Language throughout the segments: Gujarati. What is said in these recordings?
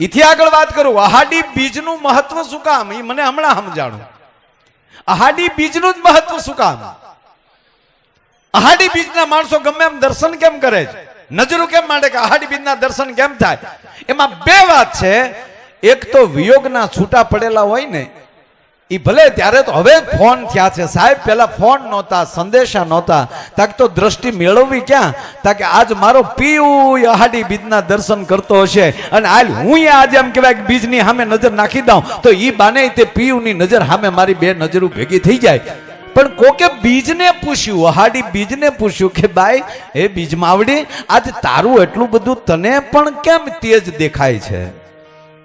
इथी આગળ વાત કરું આહાડી બીજનું મહત્વ શું કામ એ મને હમણાં સમજાણું આહાડી બીજનું જ મહત્વ શું કામ આહાડી બીજના માણસો ગમે એમ દર્શન કેમ કરે છે નજરો કેમ માંડે કે આહાડી બીજના દર્શન કેમ થાય એમાં બે વાત છે એક તો વિયોગના છૂટા પડેલા હોય ને ઈ ભલે ત્યારે તો હવે ફોન થયા છે સાહેબ પેલા ફોન નહોતા સંદેશા નહોતા તાક તો દ્રષ્ટિ મેળવવી ક્યાં તાકે આજ મારો પીયું આહાડી બીજના દર્શન કરતો હશે અને હાલ હું આજે એમ કહેવાય કે બીજની સામે નજર નાખી દઉં તો ઈ બાને તે પીયુંની નજર સામે મારી બે નજરો ભેગી થઈ જાય પણ કોકે બીજને પૂછ્યું આહાડી બીજને પૂછ્યું કે ભાઈ એ બીજ માવડી આજ તારું એટલું બધું તને પણ કેમ તેજ દેખાય છે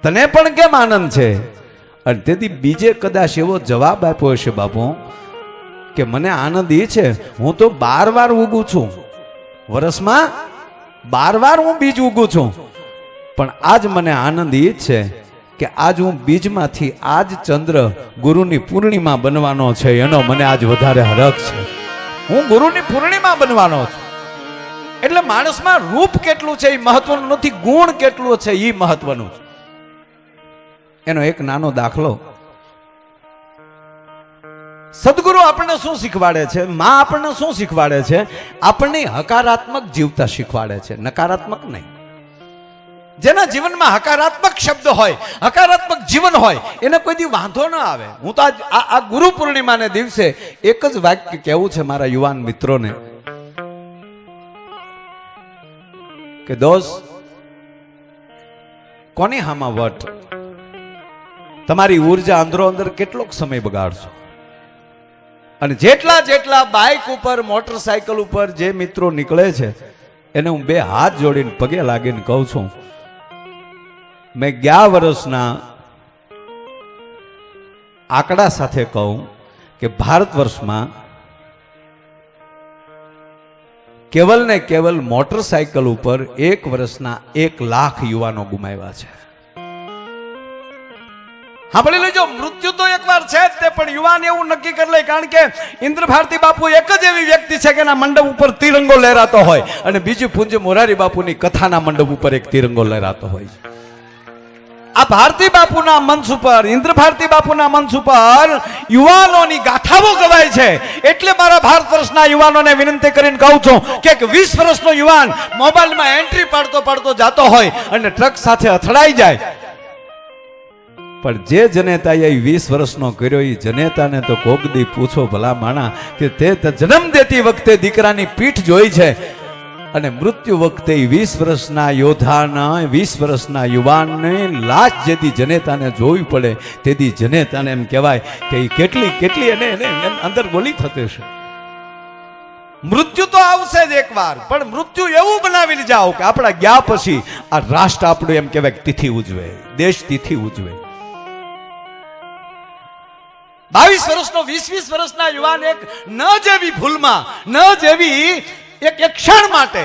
તને પણ કેમ આનંદ છે અને તેથી બીજે કદાચ એવો જવાબ આપ્યો હશે બાપુ કે મને આનંદ એ છે હું તો 12 વાર ઉગું છું વર્ષમાં 12 વાર હું બીજ ઉગું છું પણ આજ મને આનંદ એ છે કે આજ હું બીજમાંથી આજ ચંદ્ર ગુરુની પૂર્ણિમા બનવાનો છે એનો મને આજ વધારે હરખ છે હું ગુરુની પૂર્ણિમા બનવાનો છું એટલે માણસમાં રૂપ કેટલું છે એ મહત્વનું નથી ગુણ કેટલું છે એ મહત્વનું છે એનો એક નાનો દાખલો સદગુરુ આપણને શું શીખવાડે છે માં આપણને શું શીખવાડે છે આપણને હકારાત્મક જીવતા શીખવાડે છે નકારાત્મક નહીં જેના જીવનમાં હકારાત્મક શબ્દ હોય હકારાત્મક જીવન હોય એને કોઈ દી વાંધો ન આવે હું તો આ ગુરુ પૂર્ણિમાને દિવસે એક જ વાક્ય કહેવું છે મારા યુવાન મિત્રોને કે દોસ્ત કોની હામાં વટ તમારી ઉર્જા અંદરો અંદર કેટલોક સમય બગાડશો અને જેટલા જેટલા બાઇક ઉપર મોટરસાયકલ ઉપર જે મિત્રો નીકળે છે એને હું બે હાથ જોડીને પગે લાગીને કહું છું મેં 11 વર્ષના આંકડા સાથે કહું કે ભારત વર્ષમાં કેવલ ને કેવલ મોટરસાયકલ ઉપર 1 વર્ષના 1 લાખ યુવાનો ગુમાવ્યા છે સાંભળી લેજો મૃત્યુ તો એકવાર છે જ તે પણ યુવાન એવું નક્કી કરી લે કારણ કે ઇન્દ્ર ભારતી બાપુ એક જ એવી વ્યક્તિ છે કે એના મંડપ ઉપર તિરંગો લહેરાતો હોય અને બીજું પૂજ્ય મોરારી બાપુની કથાના મંડપ ઉપર એક તિરંગો લહેરાતો હોય આ ભારતી બાપુના મંચ ઉપર ઇન્દ્ર ભારતી બાપુના મંચ ઉપર યુવાનોની ગાથાઓ ગવાય છે એટલે મારા ભારત વર્ષના યુવાનોને વિનંતી કરીને કહું છું કે 20 વર્ષનો યુવાન મોબાઈલમાં એન્ટ્રી પાડતો જાતો હોય અને ટ્રક સાથે અથડાઈ જાય પણ જે જનેતાએ 20 વર્ષનો કર્યો એ જનેતાને તો કોક દી પૂછો ભલા માણા કે તે જન્મ દેતી વખતે દીકરાની પીઠ જોઈ છે અને મૃત્યુ વખતે 20 વર્ષના યોદ્ધાના 20 વર્ષના યુવાનને લાશ જેથી જનેતાને જોવી પડે તેથી જનેતાને એમ કહેવાય કે એ કેટલી એને અંદર બોલી થતી છે મૃત્યુ તો આવશે જ એકવાર પણ મૃત્યુ એવું બનાવી જાઓ કે આપણા ગયા પછી આ રાષ્ટ્ર આપણું એમ કહેવાય કે તિથિ ઉજવે દેશ તિથિ ઉજવે 22 વર્ષનો 20 વર્ષના યુવાન એક ન જેવી ભૂલમાં ન જેવી એક ક્ષણ માટે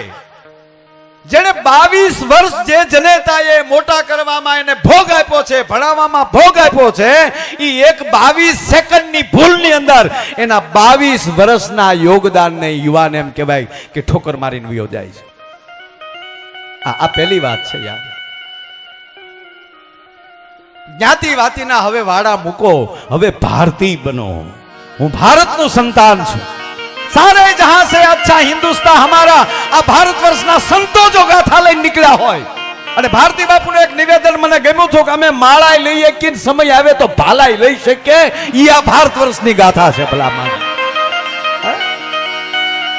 જેને 22 વર્ષ જે જનેતાએ મોટા કરવામાં એને ભોગ આપ્યો છે ભણાવવામાં ભોગ આપ્યો છે એ એક 22 સેકન્ડની ભૂલની અંદર એના 22 વર્ષના યોગદાનને યુવાન એમ કહેવાય કે ઠોકર મારીને વયો જાય છે આ પહેલી વાત છે યાર જ્ઞાતિ વાતીના હવે વાડા મૂકો હવે ભારતીય બનો હું ભારતનું સંતાન છું सारे जहां से अच्छा हिंदुस्तान हमारा आ भारत वर्षना संतो जो गाथा लઈને નીકળ્યા હોય અને ભારતી બાપુનું એક નિવેદન મને ગમ્યું હતું કે અમે માળાય લઈએ કે સમય આવે તો ભાલાય લઈ શકે ઈ આ ભારત વર્ષની ગાથા છે ભલા માને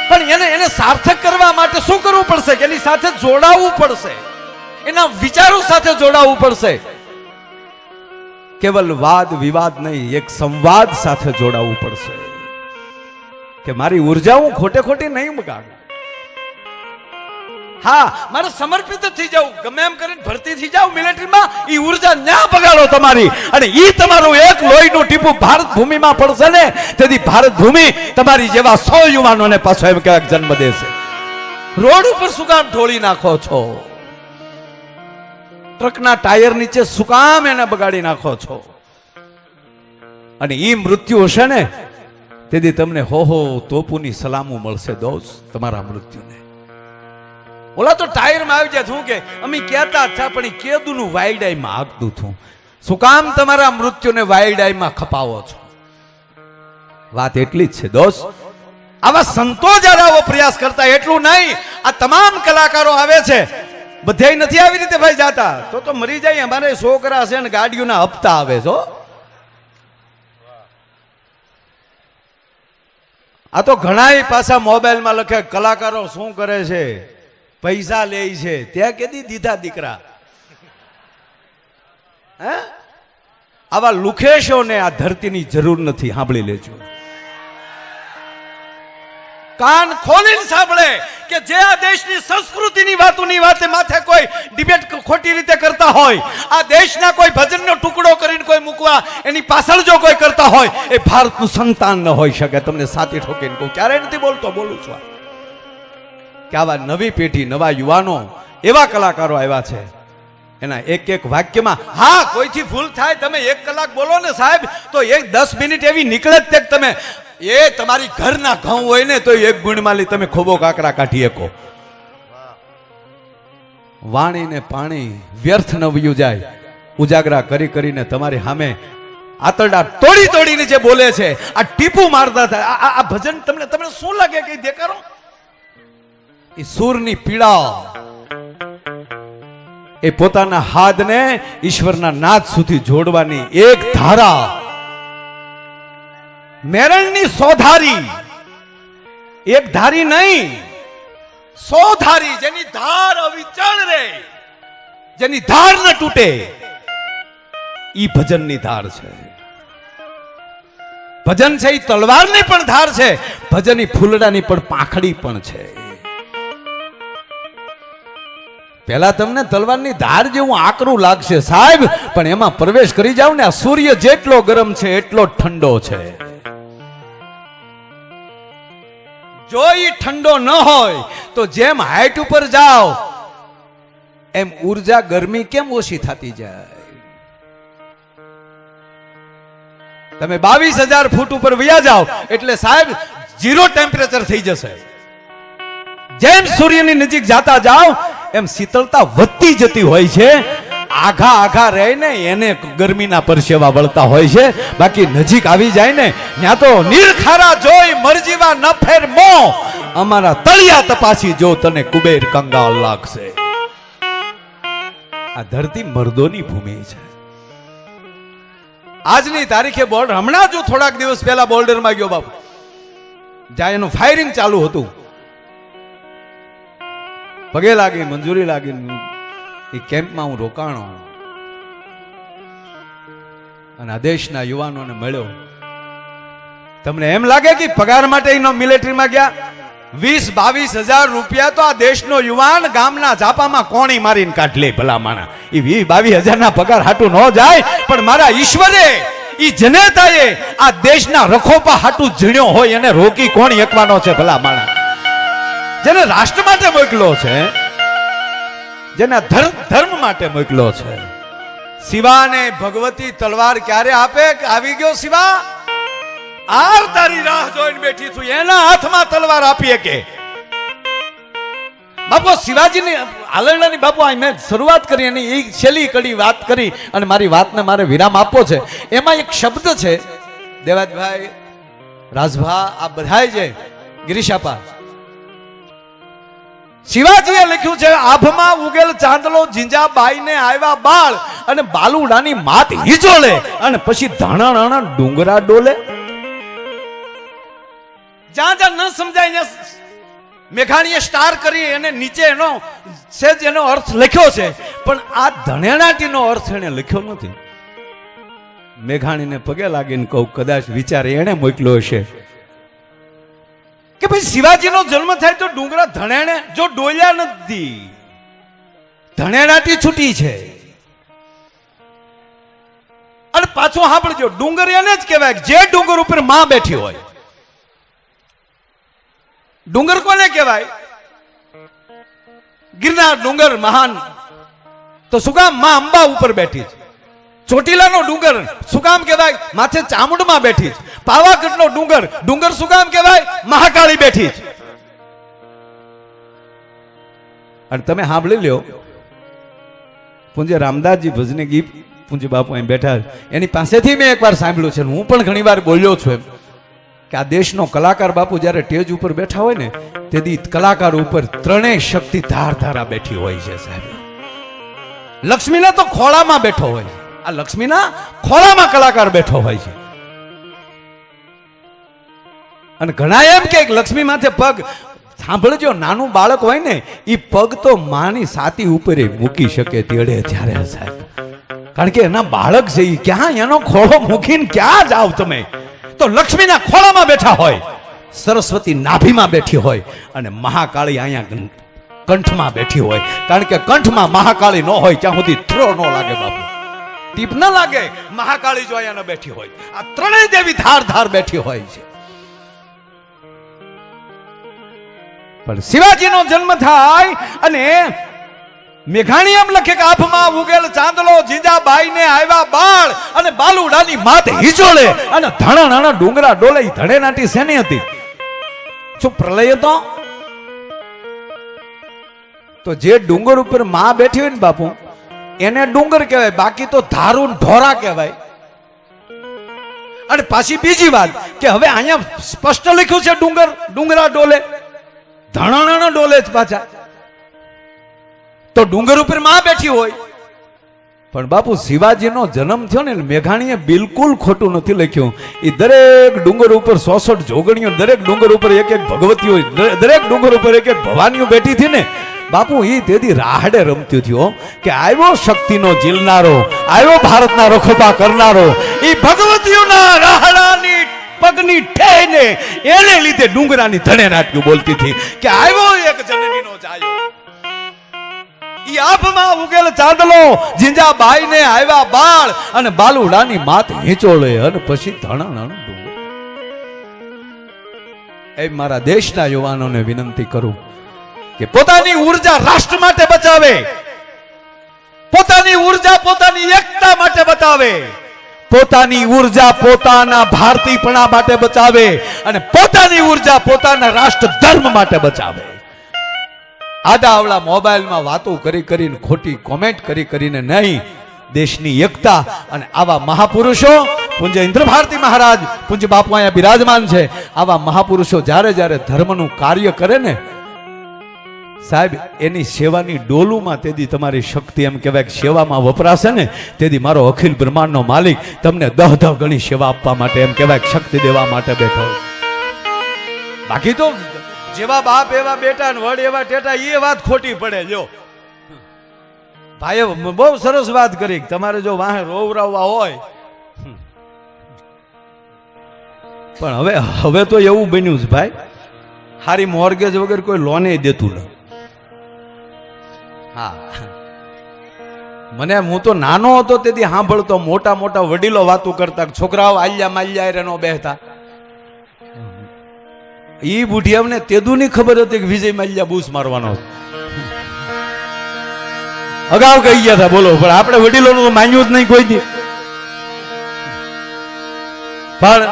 પણ એને સાર્થક કરવા માટે શું કરવું પડશે કે એની સાથે જોડાવવું પડશે એના વિચારો સાથે જોડાવવું પડશે કેવલ વાદ વિવાદ નહીં એક સંવાદ સાથે જોડાવવું પડશે કે મારી ઉર્જા હું ખોટે ખોટી નહીં બગાડું હા મારે સમર્પિત થઈ જાવ ગમે એમ કરીને ભરતી થઈ જાવ મિલિટરીમાં ઈ ઉર્જા ન્યા બગાડો તમારી અને ઈ તમારું એક લોહીનું ટીપું ભારત ભૂમિમાં પડશે ને તેથી ભારત ભૂમિ તમારી જેવા 100 યુવાનોને પાછો એમ કહેવાય જન્મ દેશે રોડ ઉપર શું કામ ઢોળી નાખો છો ટ્રકના ટાયર નીચે શું કામ એને બગાડી નાખો છો અને ઈ મૃત્યુ હશે ને તેથી તમને હો તોપુની સલામો મળશે દોસ્ત તમારા મૃત્યુને ઓલા તો ટાયરમાં આવી જાય. શું કે અમે કહેતા હતા પણ એ કેદુનું વાઇલ્ડ આઈમાં હાંકતું હતું. શું કામ તમારા મૃત્યુને વાઇલ્ડ આઈમાં ખપાવો છો? વાત એટલી જ છે દોસ્ત. આવા સંતો જયારે આવો પ્રયાસ કરતા, એટલું નહીં આ તમામ કલાકારો આવે છે બધાય નથી આવી રીતે ભાઈ જાતા, તો મરી જાય. અમારે છોકરા છે ને ગાડીઓના હપ્તા આવે છો. આ તો ઘણા પાછા મોબાઈલમાં લખે કલાકારો શું કરે છે, પૈસા લે છે. ત્યાં કેદી દીધા દીકરા? હે, આવા લુખેશોને આ ધરતીની જરૂર નથી. સાંભળી લેજો, કાન ખોલીને સાંભળે કે જે આ દેશની સંસ્કૃતિની વાતોની વાતે માથે કોઈ ડિબેટ ખોટી રીતે કરતા હોય, આ દેશના કોઈ ભજનનો ટુકડો કરીને કોઈ મૂકવા એની પાછળ જો કોઈ કરતા હોય, એ ભારતનું સંતાન ન હોઈ શકે. તમને સાચી ઠોકીને કહું, ક્યારેય નથી બોલતો, બોલું છું કે આવા નવી પેઢી, નવા યુવાનો, એવા કલાકારો આવ્યા છે. એના એક એક વાક્યમાં હા કોઈથી ભૂલ થાય, તમે 1 કલાક બોલો ને સાહેબ, તો 10 મિનિટ એવી નીકળે જ તે તમે એ તમારી ઘરના ઘઉં હોય ને તો 1 ગુણમાં તમે ખોબો કાકરા કાઢી શકો. વાણી ને પાણી વ્યર્થ ન વયું જાય. ઉજાગરા કરી કરીને તમારી સામે આતરડા તોડી તોડીને જે બોલે છે, આ ટીપું મારતા થાય. આ ભજન તમને શું લાગે કે દેખાડો? એ સૂરની પીડા, એ પોતાના હાથને ઈશ્વરના નાદ સુધી જોડવાની એક ધારા, મેરણની સોધારી, એક ધારી નહીં, સોધારી, જેની ધાર અવિચળ રહે, જેની ધાર ન તૂટે, ઈ ભજનની ધાર છે. ભજન છે એ તલવારની પણ ધાર છે, ભજન ઈ ફૂલડાની પણ પાંખડી પણ છે. પેલા તમને તલવારની ધાર જેવું આકરું લાગશે સાહેબ, પણ એમાં પ્રવેશ કરી જાવ ને, આ સૂર્ય જેટલો ગરમ છે એટલો ઠંડો છે. જો ઈ ઠંડો ન હોય તો જેમ હાઈટ ઉપર જાઓ એમ ઉર્જા, ગરમી કેમ ઓછી થતી જાય? તમે 22,000 ફૂટ ઉપર વયા જાઓ એટલે સાહેબ 0 ટેમ્પરેચર થઈ જશે. જેમ સૂર્યની નજીક જાતા જાઓ એમ શીતળતા વધતી જતી હોય છે. આઘા આઘા રહીને એને ગરમીના પરસેવા વળતા હોય છે. બાકી નજીક આવી જાય ને ત્યાં તો નીરખારા જોઈ મરજીવા ન ફેર મો, અમારા તળિયા તપાસી જો તને કુબેર કંગાળ લાગશે. આ ધરતી મર્દોની ભૂમિ છે. આજની તારીખે બોર્ડર, હમણાં જો થોડાક દિવસ પહેલા બોર્ડરમાં ગયો બાપુ, જ્યાં એનું ફાયરિંગ ચાલુ હતું, પગે લાગી, મંજૂરી લાગી, એ કેમ્પમાં હું રોકાણો અને આ દેશના યુવાનોને મળ્યો. તમને એમ લાગે કે પગાર માટે એનો મિલિટરીમાં ગયા? 20-22,000 રૂપિયા તો આ દેશનો યુવાન ગામના ઝાપામાં કોણી મારીને કાઢ લે. ભલા માણા, એ 20-22,000 ના પગાર હાટું ન જાય, પણ મારા ઈશ્વરે, ઈ જનેતાએ આ દેશના રખોપા હાટું ઝીણ્યો હોય એને રોકી કોણ એકવાનો છે? ભલા માણા, જેને રાષ્ટ્ર માટે મોકલો છે, જેના ધર્મ માટે મોકલો છે. શિવાને ભગવતી તલવાર ક્યારે આપે? આવી ગયો શિવા, આવ તારી રાહ જોઈને બેઠી છું, એના હાથમાં તલવાર આપીએ કે બાપુ શિવાજીની આલરડાની. બાપુ આ મેં શરૂઆત કરી અને એ છેલ્લી કડી વાત કરી અને મારી વાતને મારે વિરામ આપવો છે. એમાં એક શબ્દ છે, દેવાજભાઈ, રાજભા, આ બધાય છે, ગિરીશાપા, શિવાજીએ લખ્યું છે, આભમાં ઉગેલ ચાંદલો જીંજાબાઈને આવ્યા બાળ, અને બાલુડાની માત હિજોળે, અને પછી ધાણા ડુંગરા ડોલે. જ્યાં જ્યાં ન સમજાય મેઘાણીએ સ્ટાર કરી એને નીચે એનો સેજ એનો અર્થ લખ્યો છે, પણ આ ધણેણાટીનો અર્થ એને લખ્યો નથી. મેઘાણીને પગે લાગીને કહું, કદાચ વિચાર એને મોકલ્યો હશે કે ભાઈ શિવાજીનો જન્મ થાય તો ડુંગરા ધણેણે જો ડોલ્યા નથી, ધણેણાટી છૂટી છે. અને પાછો સાંભળજો, ડુંગર એને જ કહેવાય જે ડુંગર ઉપર માં બેઠી હોય. ડુંગર કોને કહેવાય? ગિરનાર ડુંગર મહાન, તો શું કામ? માં અંબા ઉપર બેઠી છે. ચોટીલાનો ડુંગર શું કામ કહેવાય? માથે ચામુંડમાં બેઠી છે. પાવાગઢનો ડુંગર શું કામ કહેવાય? મહાકાળી બેઠી છે. અને તમે સાંભળી લ્યો, પૂજ્ય રામદાસજી ભજને ગીત પૂજ્ય બાપુ અહીં બેઠા, એની પાસેથી મેં એકવાર સાંભળ્યું છે, હું પણ ઘણી વાર બોલ્યો છું એમ, કે આ દેશનો કલાકાર બાપુ જ્યારે સ્ટેજ ઉપર બેઠા હોય ને, તેથી કલાકાર ઉપર ત્રણેય શક્તિ ધારધારા બેઠી હોય છે સાહેબ. લક્ષ્મીના તો ખોળામાં બેઠો હોય છે, આ લક્ષ્મીના ખોળામાં કલાકાર બેઠો હોય છે. અને ઘણા એમ કે લક્ષ્મી માથે પગ, સાંભળજો, નાનું બાળક હોય ને એ પગ તો માની છાતી ઉપર મૂકી શકે તેડે ત્યારે સાહેબ, કારણ કે એના બાળક છે, એ ક્યાં એનો ખોળો મૂકીને ક્યાં જાવ તમે? તો લક્ષ્મીના ખોળામાં બેઠા હોય, સરસ્વતી નાભીમાં બેઠી હોય, અને મહાકાળી અહીંયા કંઠમાં બેઠી હોય, કારણ કે કંઠમાં મહાકાળી ન હોય ત્યાં સુધી થ્રો ન લાગે બાપુ, ટીપ ન લાગે. મહાકાળી જો અહીંયા બેઠી હોય, આ ત્રણેય દેવી ધાર ધાર બેઠી હોય છે. પણ શિવાજીનો જન્મ થાય અને મેઘાણી એમ લખે કે આભમાં ઉગેલ ચાંદલો, જીજાબાઈને આવ્યા બાળ, અને બાલુડાની માત હિચોળે, અને ધણા નાના ડુંગરા ડોલે. ધડે નાટી શેની હતી? શું પ્રલય હતો? તો જે ડુંગર ઉપર માં બેઠી હોય ને બાપુ, એને ડુંગર કહેવાય, બાકી તો ધારું ઢોરા કહેવાય. અને પાછી બીજી વાત કે હવે અહીંયા સ્પષ્ટ લખ્યું છે ડુંગર ડુંગરા ડોલે, ધણા નાના ડોલે જ પાછા. તો ડુંગર ઉપર માં બેઠી હોય. પણ બાપુ શિવાજીનો જન્મ થયો ને, મેઘાણીએ બિલકુલ ખોટું નથી લખ્યું. એ દરેક ડુંગર ઉપર 66 જોગણીઓ, દરેક ડુંગર ઉપર એક એક ભગવતીઓ, દરેક ડુંગર ઉપર એક એક ભવાનીઓ બેઠી હતી ને બાપુ. એ તેથી રાહડે રમતું થયો કે આવ્યો શક્તિનો જીલનારો, આવ્યો ભારતના રખોપા કરનારો. એ ભગવતીઓના રાહડાની પગની ઠેને એને લીધે ડુંગરાની ધણે નાટ્યું બોલતી હતી કે આવ્યો એક જનનીનો જાયો. ઈ આભમાં ઉગેલ ચાંદલો, જીંજાબાઈને આવ્યા બાળ, અને બાલુડાની માત હિંચોળે, અને પછી ધણા નાનું ડુંગર. એ મારા દેશના યુવાનોને વિનંતી કરું કે પોતાની ઉર્જા રાષ્ટ્ર માટે બચાવે, પોતાની ઉર્જા પોતાની એકતા માટે બચાવે, પોતાની ઉર્જા પોતાના ભારતીયપણા માટે બચાવે, અને પોતાની ઉર્જા પોતાના રાષ્ટ્ર ધર્મ માટે બચાવે. આડા આવડા મોબાઈલમાં વાતો કરી કરીને, ખોટી કોમેન્ટ કરી કરીને નહીં, દેશની એકતા. અને આવા મહાપુરુષો, પૂજ્ય ઇન્દ્ર ભારતી મહારાજ, પૂજ્ય બાપુ અહીંયા બિરાજમાન છે, આવા મહાપુરુષો જ્યારે જ્યારે ધર્મનું કાર્ય કરે ને સાહેબ, એની સેવાની ડોલુમાં તેથી તમારી શક્તિ એમ કહેવાય કે સેવામાં વપરાશે ને, તેથી મારો અખિલ બ્રહ્માંડનો માલિક તમને 10 ગણી સેવા આપવા માટે એમ કહેવાય કે શક્તિ દેવા માટે બેઠો. બાકી તો જેવા બાપ એવા બેટા ને વડ એવા ટેટા, એ વાત ખોટી પડે. જો ભાઈએ બહુ સરસ વાત કરી, તમારે જો વાહે રોવરાવવા હોય, પણ હવે તો એવું બન્યું છે ભાઈ, હારી મોર્ગેજ વગર કોઈ લોને દેતું નથી. હા, મને હું તો નાનો હતો તેથી સાંભળતો, મોટા મોટા વડીલો વાતો કરતા, છોકરાઓ આલ્યા માલ્યા રેનો બેહતા. ઈ બુઢિયાને તેદુની ખબર હતી કે વિજય માલ્યા બૂસ મારવાનો અગાઉ કહી ગયા હતા. બોલો, પણ આપણે વડીલોનું માન્યું જ નહીં કોઈ દી. પણ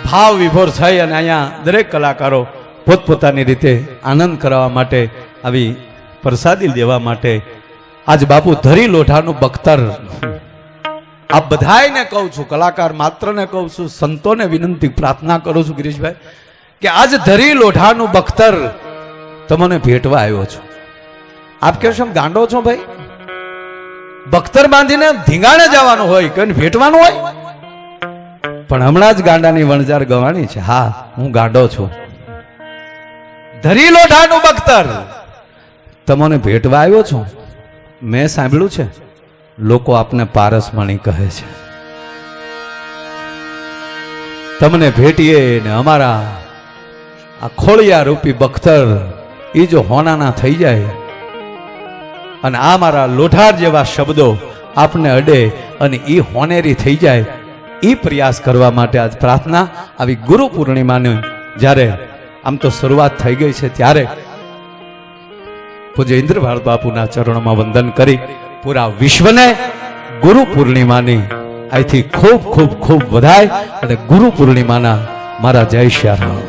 ભાવ વિભોર થઈ અને અહીંયા દરેક કલાકારો પોતપોતાની રીતે આનંદ કરવા માટે, આવી પ્રસાદી દેવા માટે, આજ બાપુ ધરી લોઢાનું બખ્તર, આ બધાને કહું છું, કલાકાર માત્રને કહું છું, સંતોને વિનંતી પ્રાર્થના કરું છું ગિરીશભાઈ, કે આજ ધરી લોઢાનું બખ્તર તમને ભેટવા આવ્યો છું. આપ કહેશો ગાંડો છો ભાઈ, બખ્તર બાંધીને ધીંગાણે જવાનું હોય કે ભેટવાનું હોય? પણ હમણાં જ ગાંડાની વણજાર ગવાણી છે. હા, હું ગાંડો છું. ધરી લોઢાનું બખ્તર તમને ભેટવા આવ્યો છું. મેં સાંભળ્યું છે લોકો આપને પારસમણી કહે છે. તમને ભેટીએ ને અમારા આ ખોળિયા રૂપી બખ્તર એ જો હોનાના થઈ જાય, અને આ મારા લોઢાર જેવા શબ્દો આપને અડે અને એ હોનેરી થઈ જાય, એ પ્રયાસ કરવા માટે આજ પ્રાર્થના. આવી ગુરુ પૂર્ણિમાની જ્યારે આમ તો શરૂઆત થઈ ગઈ છે, ત્યારે પૂજ્ય ઇન્દ્ર ભારત બાપુના ચરણોમાં વંદન કરી પૂરા વિશ્વને ગુરુ પૂર્ણિમાની અહીંથી ખૂબ ખૂબ ખૂબ વધાય, અને ગુરુ પૂર્ણિમાના મારા જય શ્રી રામ.